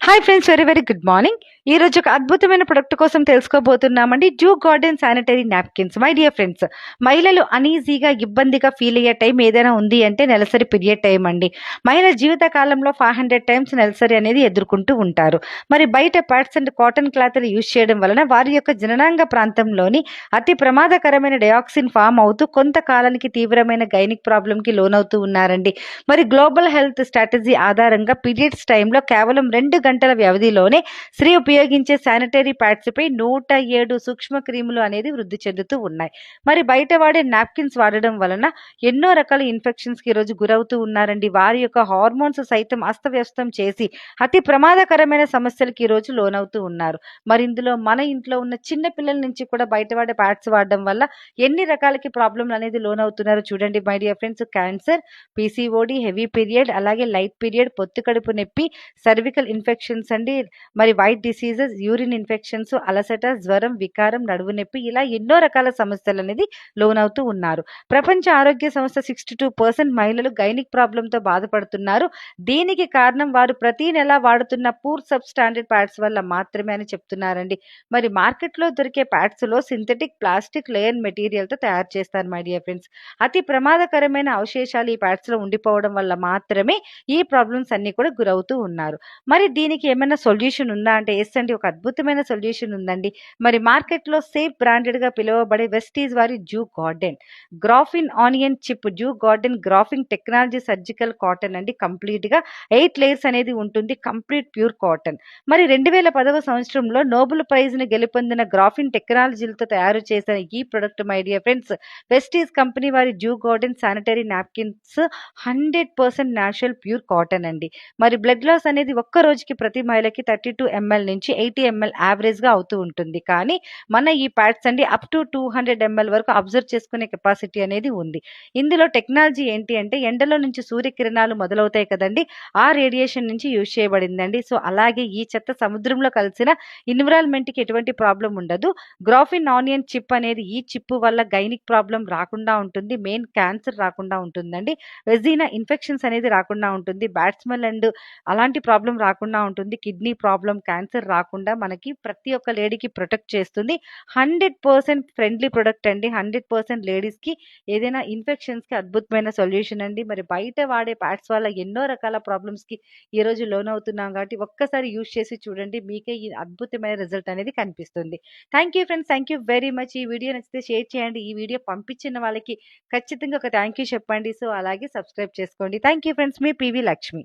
Hi friends, very very good morning. ఈ రోజు ఒక అద్భుతమైన ప్రొడక్ట్ కోసం తెలుసుకోబోతున్నామండి. Zoo garden sanitary napkins. My dear friends, మహిళలు అనీజీగా ఇబ్బందిగా ఫీల్ అయ్యే టైం ఏదైనా ఉంది అంటే నెలసరి పీరియడ్ టైం అండి. మహిళ జీవిత కాలంలో 500 టైమ్స్ నెలసరి అనేది ఎదుర్కొంటూ ఉంటారు. మరి బయట ప్యాడ్స్ అండ్ కాటన్ క్లాత్లు యూజ్ చేయడం వలన వారి యొక్క జననాంగ ప్రాంతంలోని అతి ప్రమాదకరమైన డయాక్సిన్ ఫామ్ అవుతూ కొంతకాలానికి తీవ్రమైన గైనిక్ ప్రాబ్లంకి లోనవుతూ ఉన్నారండి. మరి గ్లోబల్ హెల్త్ స్ట్రాటజీ ఆధారంగా పీరియడ్స్ టైంలో కేవలం 2 గంటల వ్యవధిలోనే స్త్రీ ఉపయోగించే శానిటరీ ప్యాడ్స్ పై 107 సూక్ష్మ క్రిములు అనేది వృద్ధి చెందుతూ ఉన్నాయి. మరి బయట వాడే నాప్కిన్స్ వాడడం వలన ఎన్నో రకాల ఇన్ఫెక్షన్స్ కి ఈరోజు గురవుతూ ఉన్నారండి. వారి యొక్క హార్మోన్స్ సైతం అస్తవ్యస్తం చేసి అతి ప్రమాదకరమైన సమస్యలకి ఈరోజు లోనవుతూ ఉన్నారు. మరి ఇందులో మన ఇంట్లో ఉన్న చిన్న పిల్లల నుంచి కూడా బయట వాడే ప్యాడ్స్ వాడడం వల్ల ఎన్ని రకాలకి ప్రాబ్లంలు అనేది లోనవుతున్నారో చూడండి my dear friends. Cancer, PCOD, heavy period, అలాగే లైట్ పీరియడ్, పొత్తు కడుపు నొప్పి, సర్వికల్ ఇన్ఫెక్షన్స్ అండి, మరి వైట్ డిసీజెస్, యూరిన్ ఇన్ఫెక్షన్స్, అలసట, జ్వరం, వికారం, నడువు నొప్పి, ఇలా ఎన్నో రకాల సమస్యలు అనేది లోనవుతూ ఉన్నారు. ప్రపంచ ఆరోగ్య సంస్థ 62% మహిళలు గైనిక్ ప్రాబ్లంతో బాధపడుతున్నారు. దీనికి కారణం వారు ప్రతి నెల వాడుతున్న పూర్ సబ్ స్టాండర్డ్ ప్యాడ్స్ వల్ల మాత్రమే అని చెప్తున్నారండి. మరి మార్కెట్లో దొరికే ప్యాడ్స్ లో సింథటిక్, ప్లాస్టిక్, లేయర్ మెటీరియల్ తో తయారు చేస్తారు మై డియర్ ఫ్రెండ్స్. అతి ప్రమాదకరమైన అవశేషాలు ఈ ప్యాడ్స్ లో ఉండిపోవడం వల్ల మాత్రమే ఈ ప్రాబ్లమ్స్ అన్ని కూడా గురవుతూ ఉన్నారు. మరి దీనికి ఏమైనా సొల్యూషన్ ఉందా అంటే ఎస్ అండి, ఒక అద్భుతమైన సొల్యూషన్ ఉందండి. మరి మార్కెట్లో సేఫ్ బ్రాండెడ్ గా పిలువబడే వెస్టీజ్ వారి zoo garden graphene onion chip, zoo garden graphing technology surgical cotton అండి. కంప్లీట్ గా 8 లేయర్స్ అనేది ఉంటుంది. Complete pure cotton. మరి 2010వ సంవత్సరంలో నోబెల్ ప్రైజ్ ని గెలుపొందిన గ్రాఫిన్ టెక్నాలజీలతో తయారు చేసిన ఈ product my dear friends, Vestige company వారి zoo garden sanitary napkins 100% natural pure cotton అండి. మరి బ్లడ్ లాస్ అనేది ఒక్క రోజుకి ప్రతి మహిళకి 32 ml నుంచి 80 ml యావరేజ్ గా అవుతూ ఉంటుంది. కానీ మన ఈ ప్యాడ్స్ అండి అప్ టు 200 ml వరకు అబ్జర్వ్ చేసుకునే కెపాసిటీ అనేది ఉంది. ఇందులో టెక్నాలజీ ఏంటి అంటే ఎండలో నుంచి సూర్యకిరణాలు మొదలవుతాయి కదండి, ఆ రేడియేషన్ నుంచి యూజ్ చేయబడిందండి. సో అలాగే ఈ చెత్త సముద్రంలో కలిసిన ఎన్విరాన్మెంట్ కి ఎటువంటి ప్రాబ్లం ఉండదు. గ్రాఫిన్ ఆనియన్ చిప్ అనేది ఈ చిప్ వల్ల గైనిక్ ప్రాబ్లం రాకుండా ఉంటుంది. మెయిన్ క్యాన్సర్ రాకుండా ఉంటుందండి. వెజీనా ఇన్ఫెక్షన్స్ అనేది రాకుండా ఉంటుంది. బ్యాట్స్మెల్ అండ్ అలాంటి ప్రాబ్లం రాకుండా ఉంటుంది. కిడ్నీ ప్రాబ్లం, క్యాన్సర్ రాకుండా మనకి ప్రతి ఒక్క లేడీకి ప్రొటెక్ట్ చేస్తుంది. 100% ఫ్రెండ్లీ ప్రొడక్ట్ అండి. 100% లేడీస్కి ఏదైనా ఇన్ఫెక్షన్స్కి అద్భుతమైన సొల్యూషన్ అండి. మరి బయట వాడే ప్యాడ్స్ వల్ల ఎన్నో రకాల ప్రాబ్లమ్స్కి ఈరోజు లోన్ అవుతున్నాం కాబట్టి ఒక్కసారి యూజ్ చేసి చూడండి, మీకే ఈ అద్భుతమైన రిజల్ట్ అనేది కనిపిస్తుంది. Thank you friends, thank you very much. ఈ వీడియో నచ్చితే షేర్ చేయండి. ఈ వీడియో పంపించిన వాళ్ళకి ఖచ్చితంగా ఒక థ్యాంక్ యూ చెప్పండి. సో అలాగే సబ్స్క్రైబ్ చేసుకోండి. Thank you friends, me PV Lakshmi.